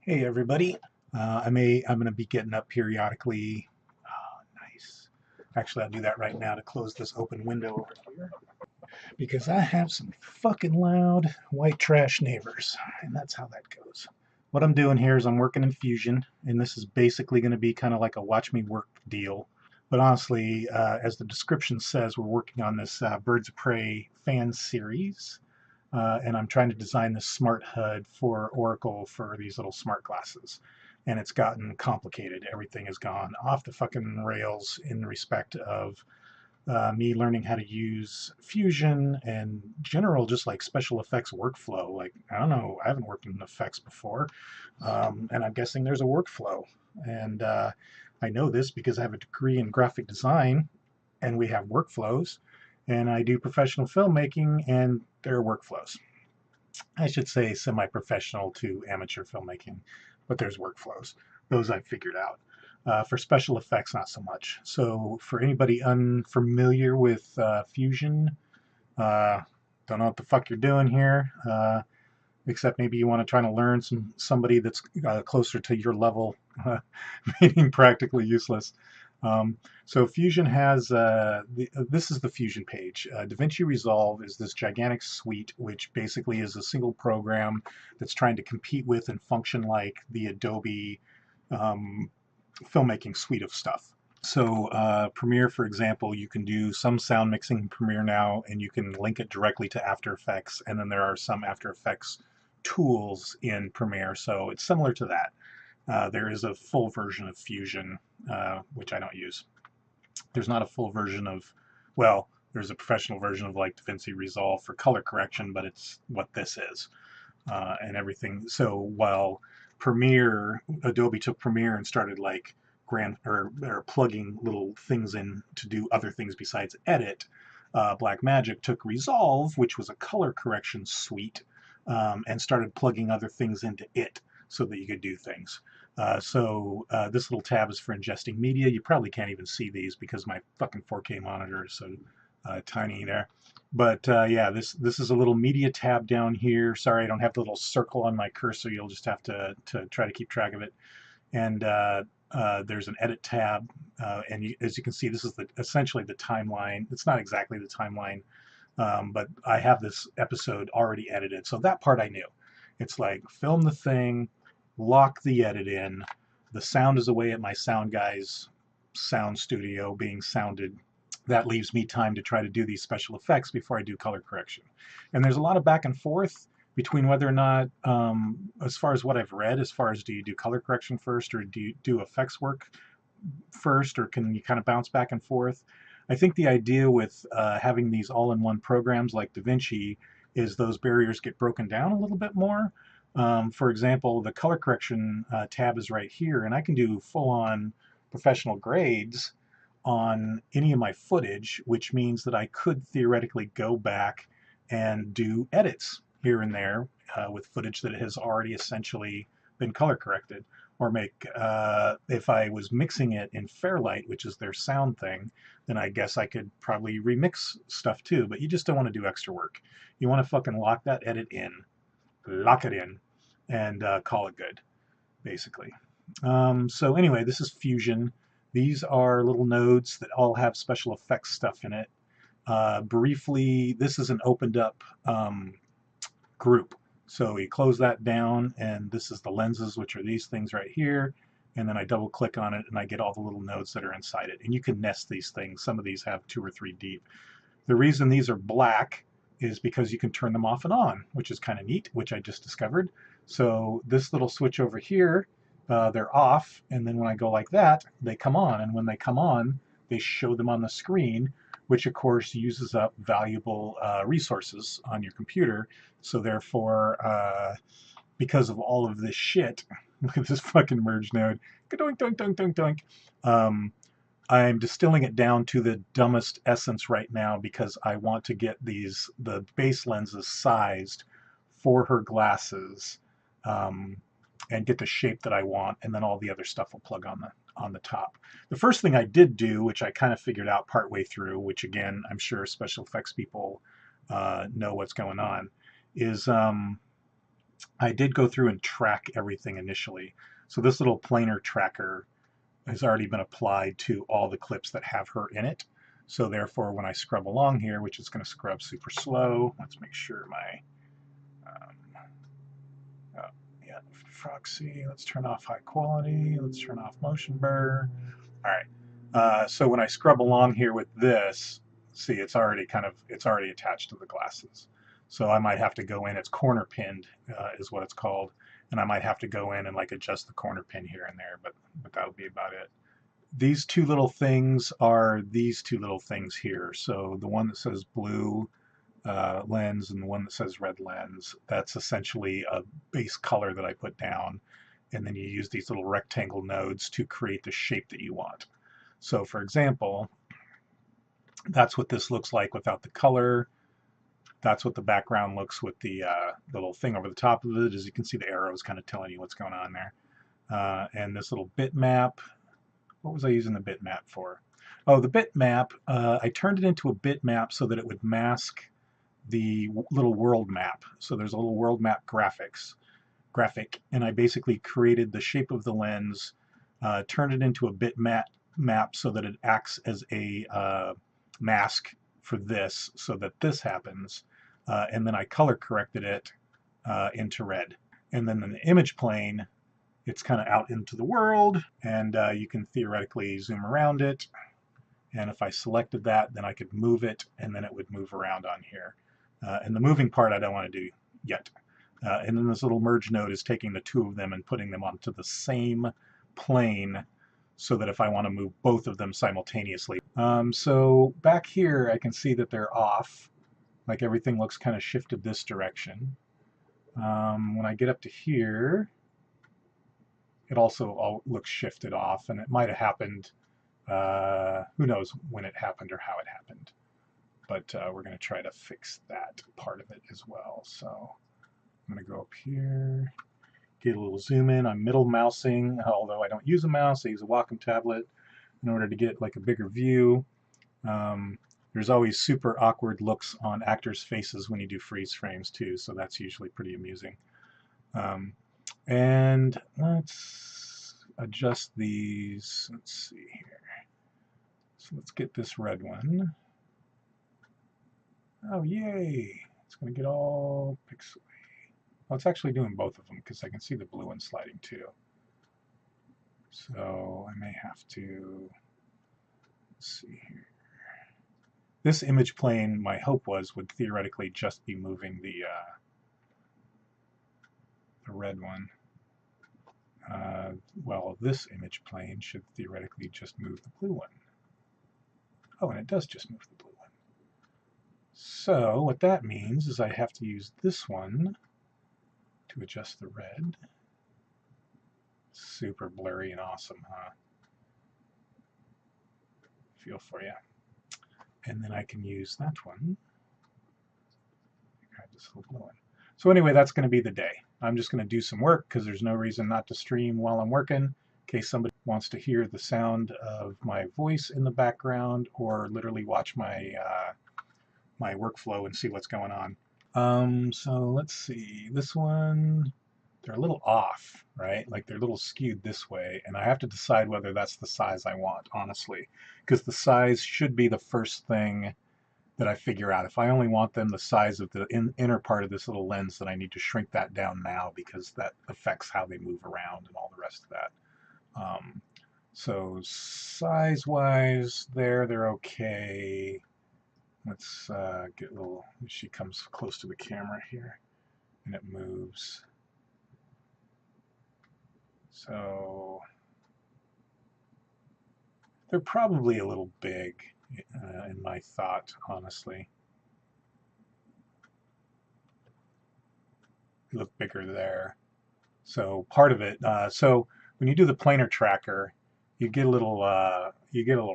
Hey everybody. I'm going to be getting up periodically. Nice. Actually, I'll do that right now to close this open window over here because I have some fucking loud white trash neighbors, and that's how that goes. What I'm doing here is I'm working in Fusion, and this is basically going to be kind of like a watch me work deal. But honestly, as the description says, we're working on this Birds of Prey fan series, and I'm trying to design this smart HUD for Oracle for these little smart glasses. And it's gotten complicated. Everything has gone off the fucking rails in respect of me learning how to use Fusion and general just like special effects workflow. Like, I don't know, I haven't worked in effects before. And I'm guessing there's a workflow. And I know this because I have a degree in graphic design and we have workflows. And I do professional filmmaking and there are workflows. I should say semi-professional to amateur filmmaking, but there's workflows. Those I've figured out. For special effects, not so much. So for anybody unfamiliar with Fusion, uh, don't know what the fuck you're doing here, except maybe you want to try to learn somebody that's closer to your level, meaning practically useless. So Fusion has, this is the Fusion page. Davinci Resolve is this gigantic suite, which basically is a single program that's trying to compete with and function like the Adobe um, filmmaking suite of stuff. So Premiere, for example, you can do some sound mixing in Premiere now, and you can link it directly to After Effects, and then there are some After Effects tools in Premiere, so it's similar to that. There is a full version of Fusion, which I don't use. There's not a full version of, well, there's a professional version of like DaVinci Resolve for color correction, but it's what this is and everything. So while Premiere, Adobe took Premiere and started like or plugging little things in to do other things besides edit, Blackmagic took Resolve, which was a color correction suite, and started plugging other things into it so that you could do things. So this little tab is for ingesting media. You probably can't even see these because my fucking 4K monitor is so tiny there. But yeah, this is a little media tab down here. Sorry, I don't have the little circle on my cursor. You'll just have to try to keep track of it. And there's an edit tab, and as you can see, this is essentially the timeline. It's not exactly the timeline, but I have this episode already edited, so that part I knew. It's like film the thing, lock the edit in. The sound is away at my sound guy's sound studio being sounded. That leaves me time to try to do these special effects before I do color correction. And there's a lot of back and forth between whether or not, as far as what I've read, as far as do you do color correction first or do you do effects work first, or can you kind of bounce back and forth? I think the idea with having these all-in-one programs like DaVinci is those barriers get broken down a little bit more. For example, the color correction tab is right here, and I can do full-on professional grades on any of my footage, which means that I could theoretically go back and do edits here and there with footage that has already essentially been color corrected, or make, if I was mixing it in Fairlight, which is their sound thing, then I guess I could probably remix stuff too, but you just don't want to do extra work. You want to fucking lock that edit in, lock it in, and call it good, basically. So anyway, this is Fusion. These are little nodes that all have special effects stuff in it. Briefly, this is an opened up group. So you close that down, and this is the lenses, which are these things right here. And then I double click on it, and I get all the little nodes that are inside it. And you can nest these things. Some of these have 2 or 3 deep. The reason these are black is because you can turn them off and on, which is kind of neat, which I just discovered. So this little switch over here, they're off, and then when I go like that, they come on. And when they come on, they show them on the screen, which of course uses up valuable resources on your computer. So therefore, because of all of this shit, look at this fucking merge node, doink, doink, doink, doink, doink. I'm distilling it down to the dumbest essence right now because I want to get the base lenses sized for her glasses, and get the shape that I want, and then all the other stuff will plug on the top. The first thing I did do, which I kind of figured out partway through, which again I'm sure special effects people know what's going on, is I did go through and track everything initially. So this little planer tracker has already been applied to all the clips that have her in it. So therefore, when I scrub along here, which is going to scrub super slow, let's make sure my, oh, yeah, Proxy, let's turn off high quality, let's turn off motion blur. All right, so when I scrub along here with this, see, it's already attached to the glasses. So I might have to go in, it's corner pinned is what it's called, and I might have to go in and like adjust the corner pin here and there, but that'll be about it. These two little things are these two little things here. So the one that says blue lens and the one that says red lens, that's essentially a base color that I put down. And then you use these little rectangle nodes to create the shape that you want. So for example, that's what this looks like without the color. That's what the background looks with the little thing over the top of it. As you can see, the arrow is kind of telling you what's going on there. And this little bitmap, what was I using the bitmap for? Oh, the bitmap, I turned it into a bitmap so that it would mask the little world map. So there's a little world map graphic, and I basically created the shape of the lens, turned it into a bitmap so that it acts as a mask for this, so that this happens, and then I color corrected it into red. And then in the image plane, it's kind of out into the world, and you can theoretically zoom around it. And if I selected that, then I could move it, and then it would move around on here. And the moving part I don't want to do yet. And then this little merge node is taking the two of them and putting them onto the same plane so that if I want to move both of them simultaneously. So back here I can see that they're off, like everything looks kind of shifted this direction. When I get up to here, it also all looks shifted off, and it might have happened, who knows when it happened or how it happened. But we're going to try to fix that part of it as well. So I'm going to go up here, get a little zoom in. I'm middle mousing, although I don't use a mouse, I use a Wacom tablet in order to get like a bigger view. There's always super awkward looks on actors' faces when you do freeze frames too, so that's usually pretty amusing. And let's adjust these. Let's see here. So let's get this red one. Oh, yay! It's going to get all pixely. Well, it's actually doing both of them because I can see the blue one sliding too. So I may have to, let's see here. This image plane, my hope was, would theoretically just be moving the red one. Well, this image plane should theoretically just move the blue one. Oh, and it does just move the blue one. So what that means is I have to use this one to adjust the red. Super blurry and awesome, huh? Feel for you. And then I can use that one. Grab this little blue one. So anyway, that's going to be the day. I'm just going to do some work because there's no reason not to stream while I'm working, in case somebody wants to hear the sound of my voice in the background or literally watch my my workflow and see what's going on. So let's see. This one, they're a little off, right? Like they're a little skewed this way, and I have to decide whether that's the size I want, honestly, because the size should be the first thing that I figure out. If I only want them the size of the inner part of this little lens, then I need to shrink that down now because that affects how they move around and all the rest of that. So size-wise, they're okay. Let's get a little, she comes close to the camera here, and it moves. So they're probably a little big in my thought, honestly. They look bigger there. So part of it, so when you do the planar tracker, you get a little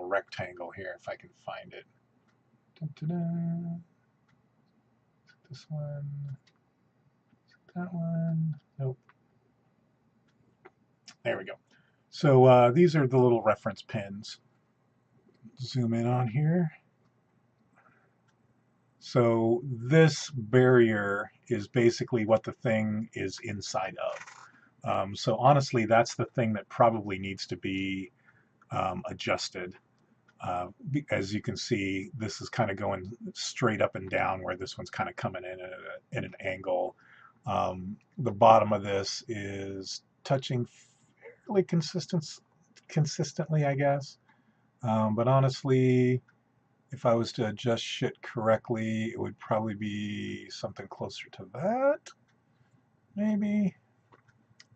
rectangle here, if I can find it. Da-da-da. This one, that one, nope. There we go. So these are the little reference pins. Zoom in on here. So this barrier is basically what the thing is inside of. So honestly, that's the thing that probably needs to be adjusted. As you can see, this is kind of going straight up and down, where this one's kind of coming in at an angle. The bottom of this is touching fairly consistently, I guess. But honestly, if I was to adjust shit correctly, it would probably be something closer to that. Maybe.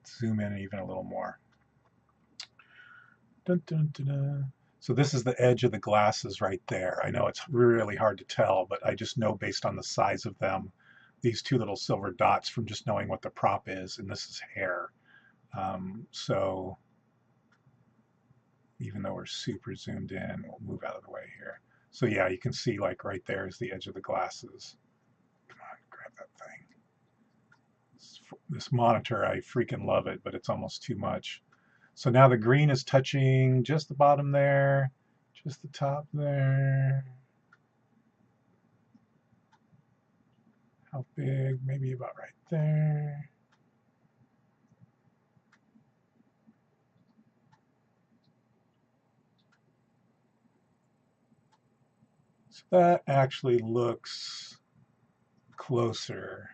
Zoom in even a little more. Dun, dun, dun, dun. So this is the edge of the glasses right there. I know it's really hard to tell, but I just know based on the size of them, these two little silver dots from just knowing what the prop is, and this is hair. So even though we're super zoomed in, we'll move out of the way here. So yeah, you can see like right there is the edge of the glasses. Come on, grab that thing. This monitor, I freaking love it, but it's almost too much. So now the green is touching just the bottom there, just the top there. How big? Maybe about right there. So that actually looks closer.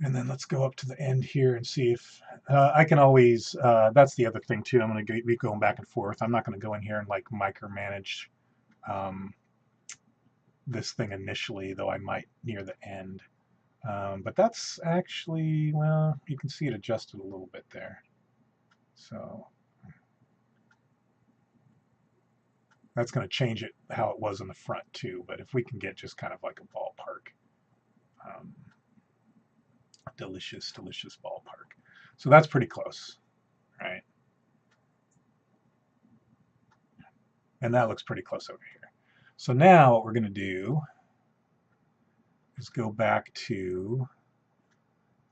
And then let's go up to the end here and see if I can always, that's the other thing too. I'm going to be going back and forth. I'm not going to go in here and like micromanage this thing initially, though I might near the end. But that's actually, well, you can see it adjusted a little bit there. So that's going to change it how it was in the front too. But if we can get just kind of like a ballpark, delicious ballpark. So that's pretty close, right? And that looks pretty close over here. So now what we're going to do is go back to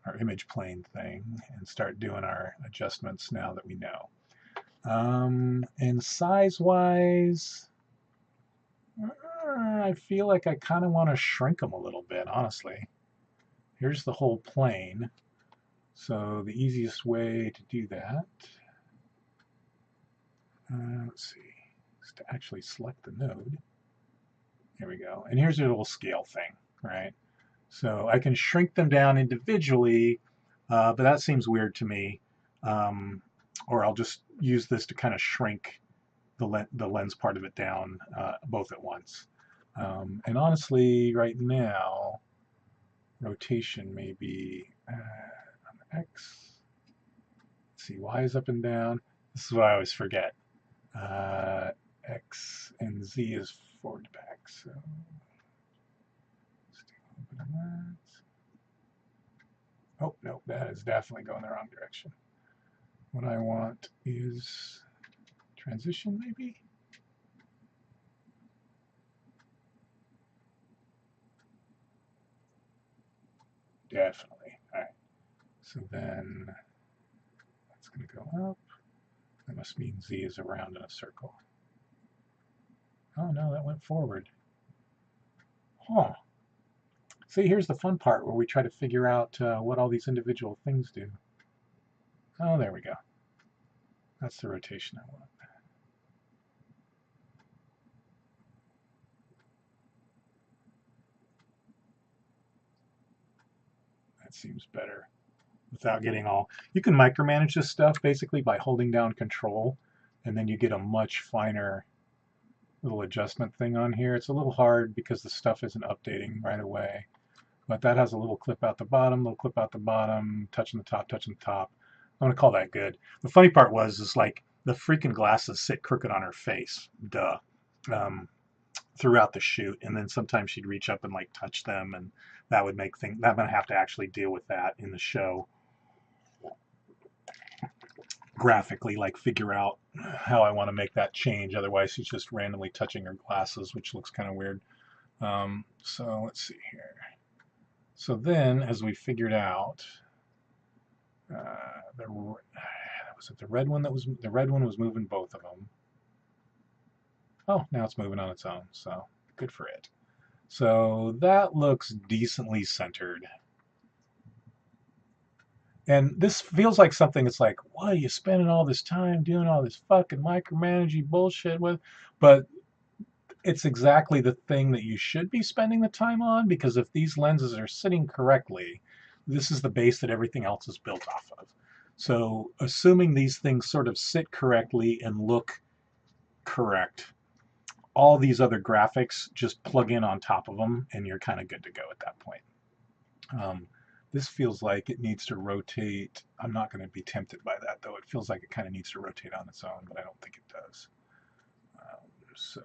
our image plane thing and start doing our adjustments now that we know. And size-wise, I feel like I kind of want to shrink them a little bit, honestly. Here's the whole plane. So the easiest way to do that, let's see, is to actually select the node. Here we go. And here's your little scale thing, right? So I can shrink them down individually, but that seems weird to me. Or I'll just use this to kind of shrink the lens part of it down both at once. And honestly, right now, rotation may be on the X. Let's see, Y is up and down. This is what I always forget. X and Z is forward to back. So let's do a little bit of that. Oh, no, that is definitely going the wrong direction. What I want is transition, maybe? Definitely. All right. So then that's going to go up. That must mean Z is around in a circle. Oh, no, that went forward. Huh. See, here's the fun part where we try to figure out what all these individual things do. Oh, there we go. That's the rotation I want. That seems better. Without getting all, you can micromanage this stuff basically by holding down control, and then you get a much finer little adjustment thing on here. It's a little hard because the stuff isn't updating right away, but that has a little clip out the bottom, little clip out the bottom, touching the top, touching the top. I'm gonna call that good. The funny part is like the freaking glasses sit crooked on her face, duh, throughout the shoot, and then sometimes she'd reach up and like touch them, and that would make things, I'm gonna have to actually deal with that in the show graphically, like figure out how I want to make that change. Otherwise, she's just randomly touching her glasses, which looks kind of weird. So let's see here. So then, as we figured out, was it the red one that was the red one was moving both of them. Oh, now it's moving on its own, so good for it. So that looks decently centered. And this feels like something it's like, what are you spending all this time doing all this fucking micromanaging bullshit with? But it's exactly the thing that you should be spending the time on, because if these lenses are sitting correctly, this is the base that everything else is built off of. So assuming these things sort of sit correctly and look correct, all these other graphics just plug in on top of them and you're kind of good to go at that point. Um, this feels like it needs to rotate. I'm not going to be tempted by that, though. It feels like it kind of needs to rotate on its own, but I don't think it does. So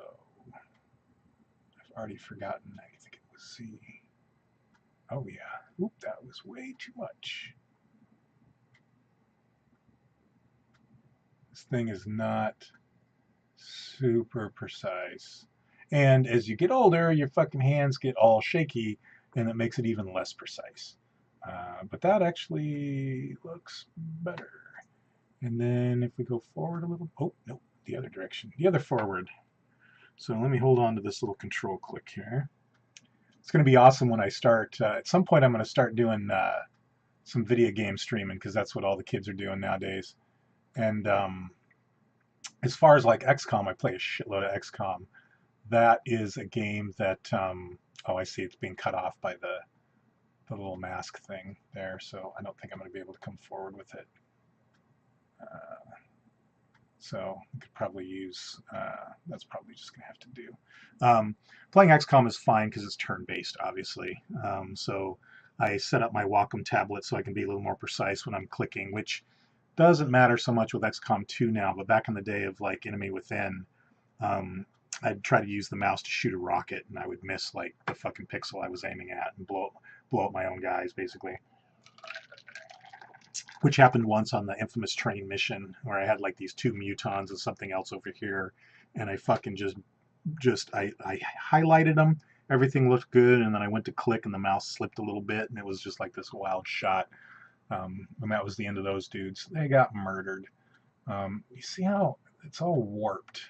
I've already forgotten. I think it was C. Oh, yeah. Oop, that was way too much. This thing is not super precise. And as you get older, your fucking hands get all shaky, and it makes it even less precise. But that actually looks better. And then if we go forward a little, oh, no, the other direction, the other forward. So let me hold on to this little control click here. It's going to be awesome when I start, at some point I'm going to start doing some video game streaming, because that's what all the kids are doing nowadays. And as far as like XCOM, I play a shitload of XCOM. That is a game that, oh, I see it's being cut off by the little mask thing there, so I don't think I'm going to be able to come forward with it. So you could probably use, that's probably just going to have to do. Playing XCOM is fine because it's turn-based, obviously. So I set up my Wacom tablet so I can be a little more precise when I'm clicking, which doesn't matter so much with XCOM 2 now, but back in the day of like Enemy Within, I'd try to use the mouse to shoot a rocket, and I would miss like the fucking pixel I was aiming at and blow up my own guys, basically. Which happened once on the infamous train mission where I had like these two mutons and something else over here, and I fucking I highlighted them. Everything looked good, and then I went to click, and the mouse slipped a little bit, and it was just like this wild shot. And that was the end of those dudes. They got murdered. You see how it's all warped,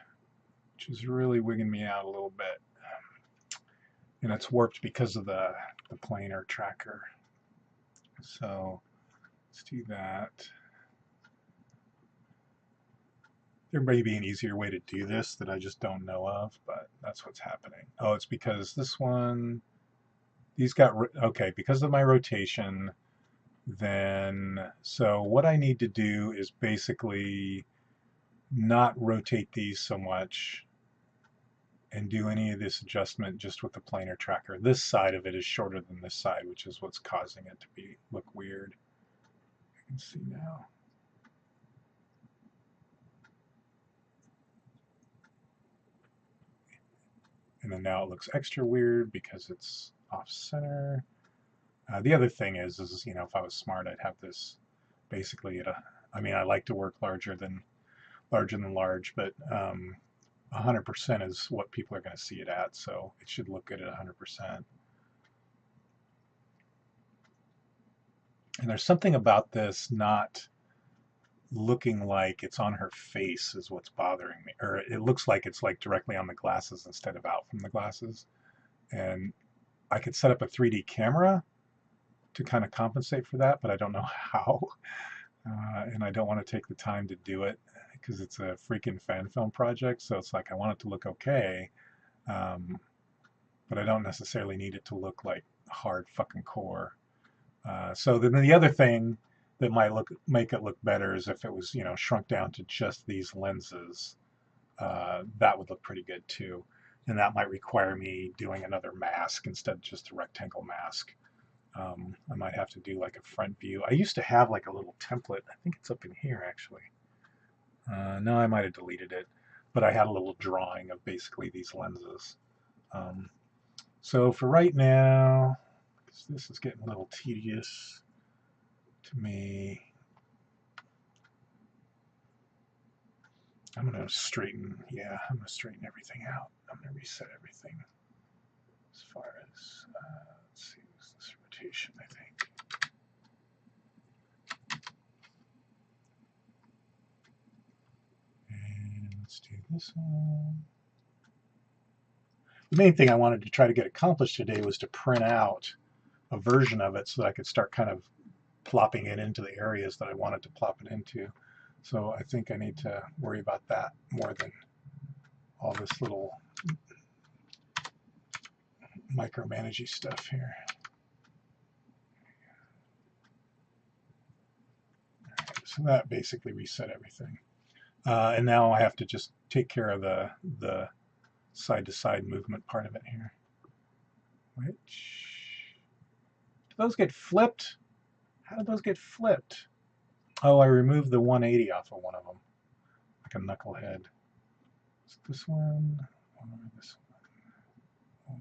which is really wigging me out a little bit. And it's warped because of the planar tracker. So let's do that. There may be an easier way to do this that I just don't know of, but that's what's happening. Oh, it's because this one, these got, okay, because of my rotation, then, so what I need to do is basically not rotate these so much and do any of this adjustment just with the planar tracker. This side of it is shorter than this side, which is what's causing it to look weird. I can see now. And then now it looks extra weird because it's off center. The other thing is, you know, if I was smart, I'd have this basically at a, I mean, I like to work larger than large, but 100% is what people are going to see it at, so it should look good at 100%. And there's something about this not looking like it's on her face is what's bothering me, or it looks like it's like directly on the glasses instead of out from the glasses. And I could set up a 3D camera to kind of compensate for that, but I don't know how. And I don't want to take the time to do it because it's a freaking fan film project. So it's like I want it to look okay, but I don't necessarily need it to look like hard fucking core. So then the other thing that might make it look better is if it was, you know, shrunk down to just these lenses. That would look pretty good too. And that might require me doing another mask instead of just a rectangle mask. I might have to do like a front view. I used to have like a little template. I think it's up in here actually. No, I might have deleted it, but I had a little drawing of basically these lenses. So for right now, this is getting a little tedious to me. I'm going to straighten, yeah, I'm going to straighten everything out. I'm going to reset everything as far as, let's see, this rotation, I think. And let's do this one. the main thing I wanted to try to get accomplished today was to print out a version of it so that I could start kind of plopping it into the areas that I wanted to plop it into. So I think I need to worry about that more than all this little micromanaging stuff here. All right, so that basically reset everything. And now I have to just take care of the side-to-side movement part of it here. Which, did those get flipped? How did those get flipped? Oh, I removed the 180 off of one of them, like a knucklehead. Is this one or this one? Or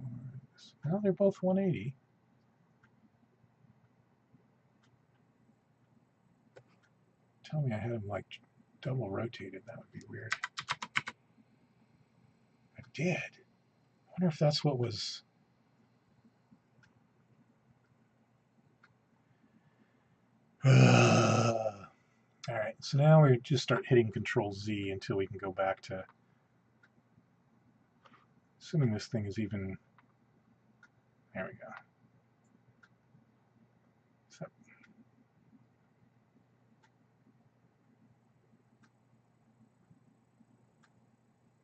this? No, they're both 180. Tell me I had them like double rotated. That would be weird. I did. I wonder if that's what was. All right, so now we just start hitting Control Z until we can go back to, assuming this thing is even, there we go. So,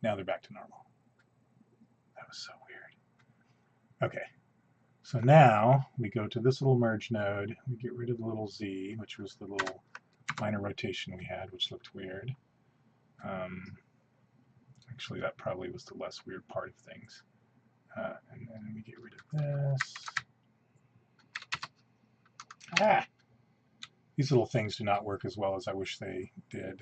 now they're back to normal. That was so weird. Okay, so now we go to this little merge node. We get rid of the little Z, which was the little minor rotation we had, which looked weird. Actually, that probably was the less weird part of things. And then we get rid of this. Ah! These little things do not work as well as I wish they did,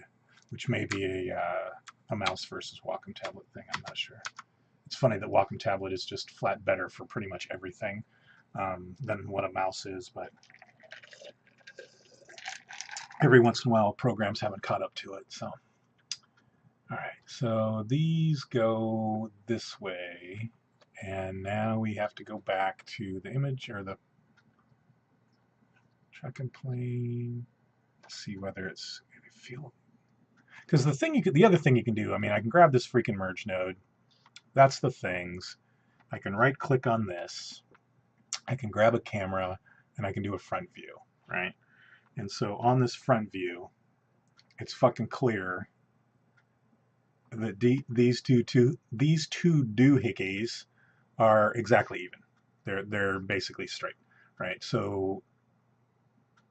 which may be a mouse versus Wacom tablet thing. I'm not sure. It's funny that Wacom tablet is just flat better for pretty much everything than what a mouse is, but every once in a while programs haven't caught up to it. So, all right, so these go this way, and now we have to go back to the image or the tracking plane to see whether it's feel. Because the other thing you can do, I mean, I can grab this freaking merge node. That's the things. I can right click on this. I can grab a camera and I can do a front view, right? And so on this front view, it's fucking clear that these two doohickeys are exactly even. They're basically straight, right? So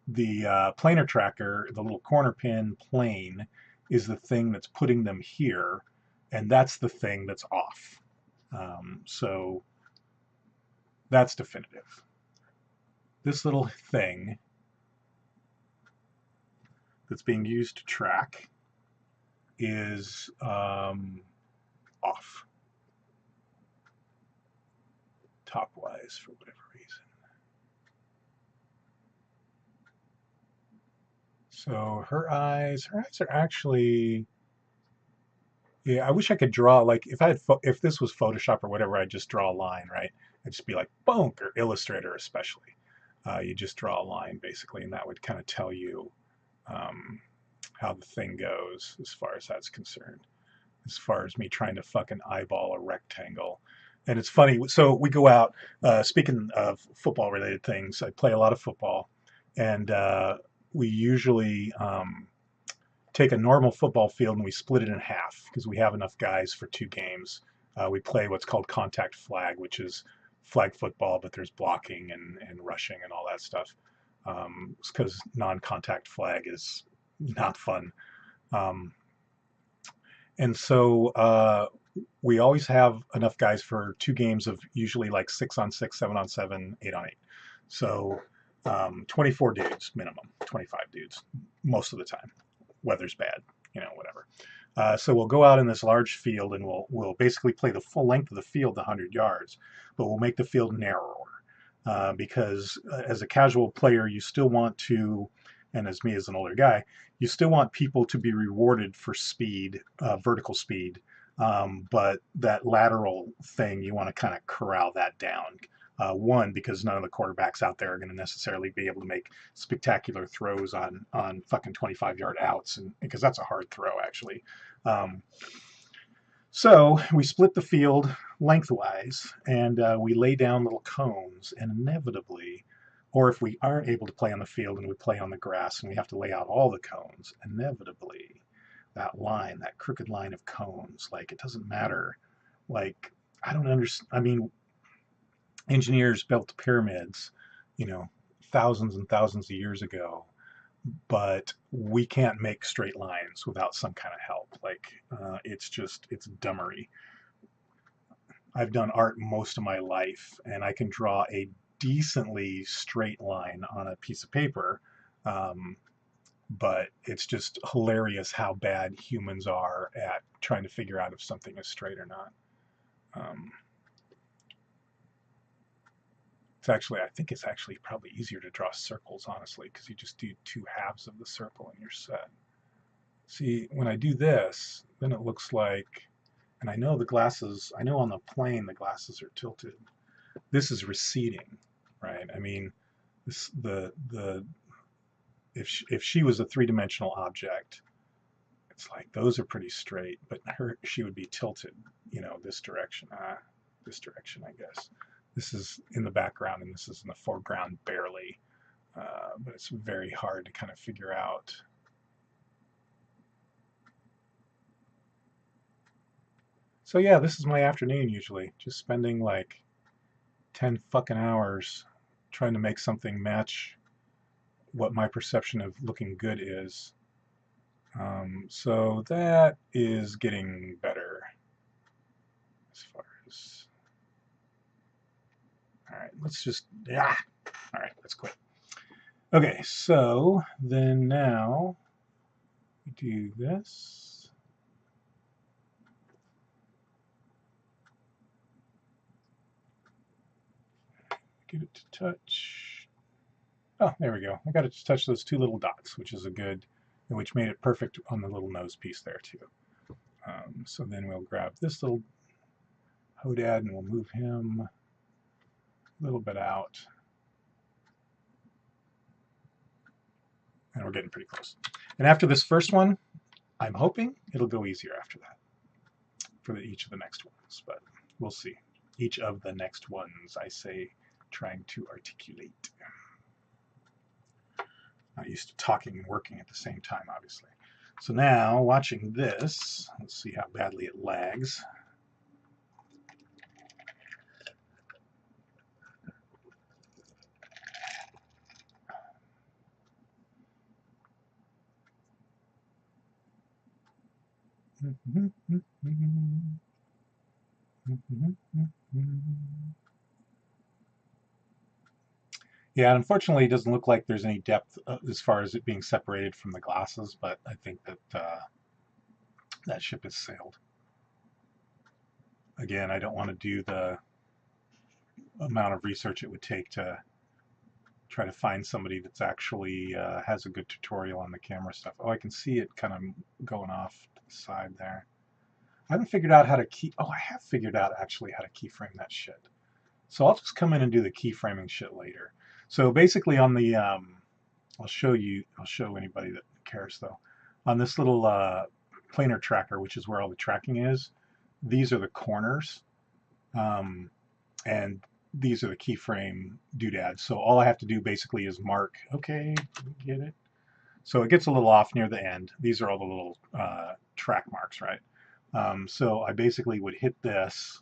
the planar tracker, the little corner pin plane, is the thing that's putting them here, and that's the thing that's off. So that's definitive. This little thing that's being used to track is off, top-wise, for whatever reason. So her eyes are actually, yeah, I wish I could draw, like, if this was Photoshop or whatever, I'd just draw a line, right? It'd just be like, bonk, or Illustrator especially. You just draw a line, basically, and that would kind of tell you how the thing goes as far as that's concerned. As far as me trying to fucking eyeball a rectangle. And it's funny, so we go out, speaking of football-related things, I play a lot of football, and we usually take a normal football field and we split it in half because we have enough guys for 2 games. We play what's called contact flag, which is flag football, but there's blocking and rushing and all that stuff. Because non-contact flag is not fun. And so we always have enough guys for 2 games of usually like 6-on-6, 7-on-7, 8-on-8. So 24 dudes minimum, 25 dudes most of the time. Weather's bad, whatever. So we'll go out in this large field and we'll basically play the full length of the field, the 100 yards, but we'll make the field narrower because as a casual player, you still want to, and as me as an older guy, you still want people to be rewarded for speed, vertical speed, but that lateral thing, you want to kind of corral that down. One, because none of the quarterbacks out there are going to necessarily be able to make spectacular throws on fucking 25-yard outs, and because that's a hard throw, actually. So we split the field lengthwise, and we lay down little cones, and inevitably, or if we aren't able to play on the field and we play on the grass and we have to lay out all the cones, inevitably, that line, that crooked line of cones, like it doesn't matter. Like, I don't understand. I mean, engineers built pyramids, you know, thousands and thousands of years ago, but we can't make straight lines without some kind of help. Like, it's dummery. I've done art most of my life, and I can draw a decently straight line on a piece of paper. Um, but it's just hilarious how bad humans are at trying to figure out if something is straight or not. Um, I think it's actually probably easier to draw circles, honestly, because you just do two halves of the circle and you're set. See, when I do this, then it looks like, and I know the glasses, I know on the plane the glasses are tilted. This is receding, right? I mean, this, if she was a three-dimensional object, it's like those are pretty straight, but she would be tilted, this direction. This direction, I guess. This is in the background and this is in the foreground barely, but it's very hard to kind of figure out. So yeah, this is my afternoon usually, just spending like 10 fucking hours trying to make something match what my perception of looking good is. So that is getting better as far as. All right, let's just, yeah. All right, let's quit. Okay, so then now we do this. Get it to touch. Oh, there we go. I got it to touch those two little dots, which is a good, which made it perfect on the little nose piece there too. So then we'll grab this little Hodad and we'll move him a little bit out. And we're getting pretty close. And after this first one, I'm hoping it'll go easier after that for each of the next ones, but we'll see. Each of the next ones, I say, trying to articulate. Not used to talking and working at the same time, obviously. So now, watching this, let's see how badly it lags. Yeah, unfortunately, it doesn't look like there's any depth as far as it being separated from the glasses, but I think that that ship has sailed. Again, I don't want to do the amount of research it would take to try to find somebody that's actually has a good tutorial on the camera stuff. Oh, I can see it kind of going off to the side there. I haven't figured out how to I have figured out actually how to keyframe that shit. So I'll just come in and do the keyframing shit later. So basically on the, I'll show anybody that cares though. On this little planar tracker, which is where all the tracking is, these are the corners. And these are the keyframe doodads. So all I have to do basically is mark, okay, get it? So it gets a little off near the end. These are all the little track marks, right? So I basically would hit this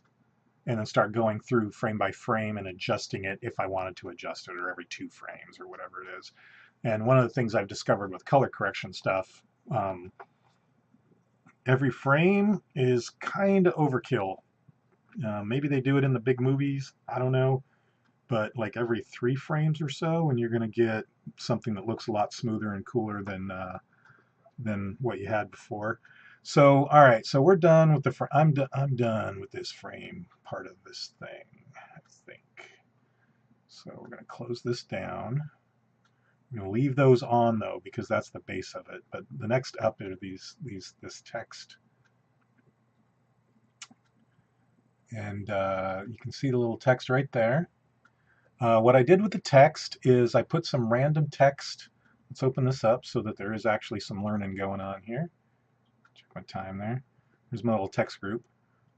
and then start going through frame by frame and adjusting it if I wanted to adjust it, or every 2 frames or whatever it is. And one of the things I've discovered with color correction stuff, every frame is kind of overkill. Maybe they do it in the big movies, I don't know, but like every 3 frames or so, and you're going to get something that looks a lot smoother and cooler than what you had before. So, all right, so we're done with the I'm done with this frame part of this thing, I think. So we're going to close this down. I'm going to leave those on though, because that's the base of it. But the next up are this text. And you can see the little text right there. What I did with the text is I put some random text. Let's open this up so that there is actually some learning going on here. Check my time there. Here's my little text group.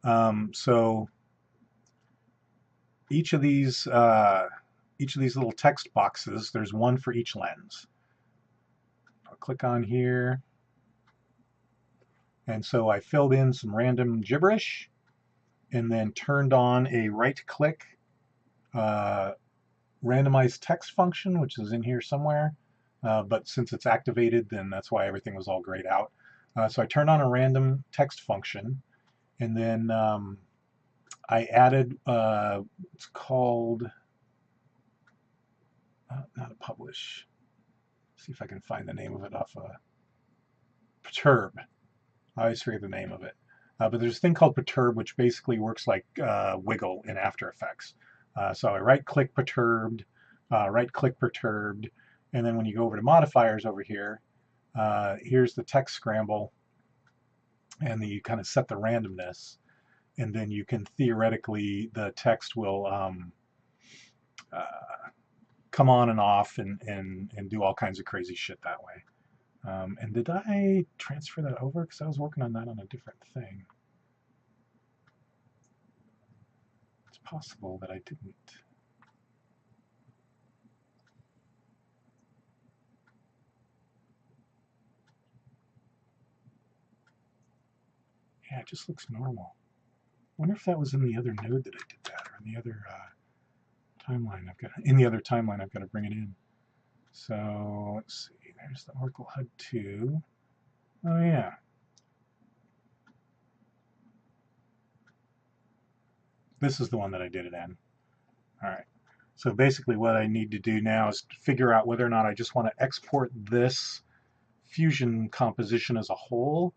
So each of these little text boxes, there's one for each lens. I'll click on here, and so I filled in some random gibberish, and then turned on a right-click randomized text function, which is in here somewhere. But since it's activated, then that's why everything was all grayed out. So I turned on a random text function, and then I added, it's called, not a publish. See if I can find the name of it off Perturb. I always forget the name of it. But there's a thing called Perturb, which basically works like Wiggle in After Effects. So I right-click Perturbed, right-click Perturbed, and then when you go over to modifiers over here, here's the text scramble, and then you kind of set the randomness, and then you can theoretically, the text will come on and off and do all kinds of crazy shit that way. And did I transfer that over? Because I was working on that on a different thing. It's possible that I didn't. Yeah, it just looks normal. I wonder if that was in the other node that I did that, or in the other timeline. In the other timeline, I've got to bring it in. So let's see. There's the Oracle HUD 2. Oh yeah. This is the one that I did it in. All right. So basically what I need to do now is figure out whether or not I just want to export this fusion composition as a whole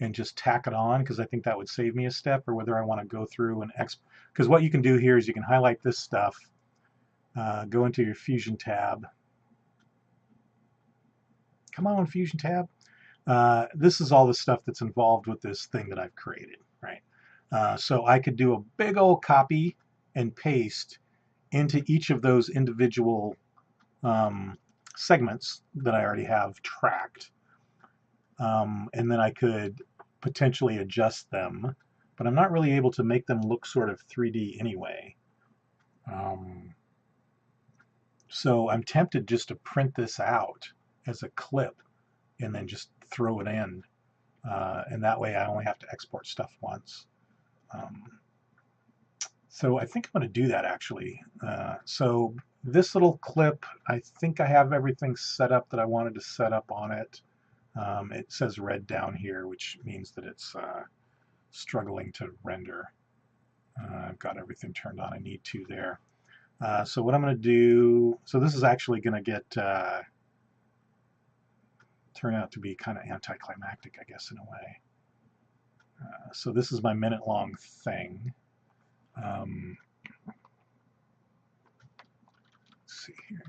and just tack it on, because I think that would save me a step, or whether I want to go through and because what you can do here is you can highlight this stuff, go into your Fusion tab. Come on, Fusion tab. This is all the stuff that's involved with this thing that I've created, right? So I could do a big old copy and paste into each of those individual segments that I already have tracked. And then I could potentially adjust them, but I'm not really able to make them look sort of 3D anyway. So I'm tempted just to print this out as a clip and then just throw it in. And that way I only have to export stuff once. So I think I'm going to do that actually. So this little clip, I think I have everything set up that I wanted to set up on it. It says red down here, which means that it's struggling to render. I've got everything turned on I need to there. So what I'm going to do, so this is actually going to get turn out to be kind of anticlimactic, I guess, in a way. So this is my minute-long thing. Let's see here.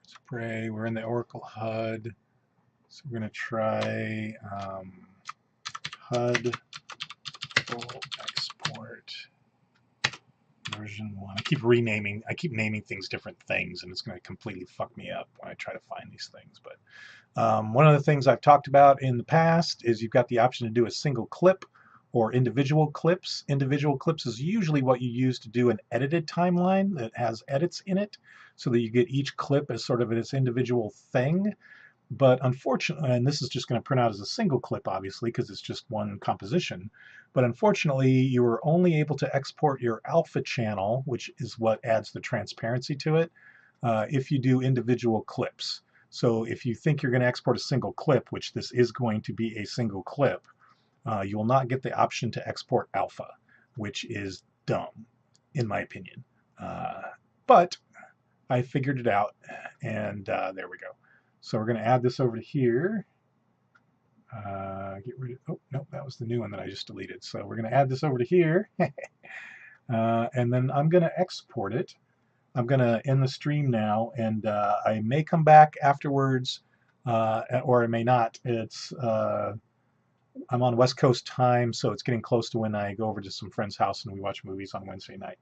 Spray, we're in the Oracle HUD. So we're going to try HUD full export version 1. I keep naming things different things, and it's going to completely fuck me up when I try to find these things. But one of the things I've talked about in the past is you've got the option to do a single clip or individual clips. Individual clips is usually what you use to do an edited timeline that has edits in it, so that you get each clip as sort of its individual thing. But unfortunately, and this is just going to print out as a single clip, obviously, because it's just one composition. But unfortunately, you are only able to export your alpha channel, which is what adds the transparency to it, if you do individual clips. So if you think you're going to export a single clip, which this is going to be a single clip, you will not get the option to export alpha, which is dumb, in my opinion. But I figured it out, and there we go. So we're going to add this over to here. Get rid of, oh, no, that was the new one that I just deleted. So we're going to add this over to here. And then I'm going to export it. I'm going to end the stream now, and I may come back afterwards, or I may not. It's I'm on West Coast time, so it's getting close to when I go over to some friend's house and we watch movies on Wednesday night.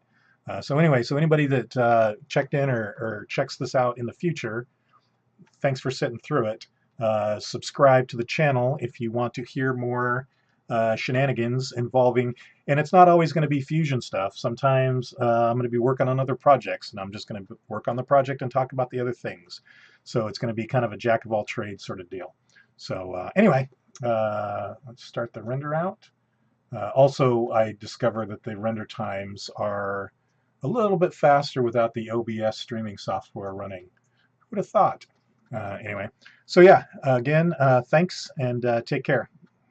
So anyway, so anybody that checked in or checks this out in the future, thanks for sitting through it. Subscribe to the channel if you want to hear more shenanigans involving, and it's not always going to be Fusion stuff. Sometimes I'm going to be working on other projects, and I'm just going to work on the project and talk about the other things. So it's going to be kind of a jack of all trades sort of deal. So anyway, let's start the render out. Also, I discovered that the render times are a little bit faster without the OBS streaming software running. Who would have thought? Anyway, so yeah, again, thanks and take care.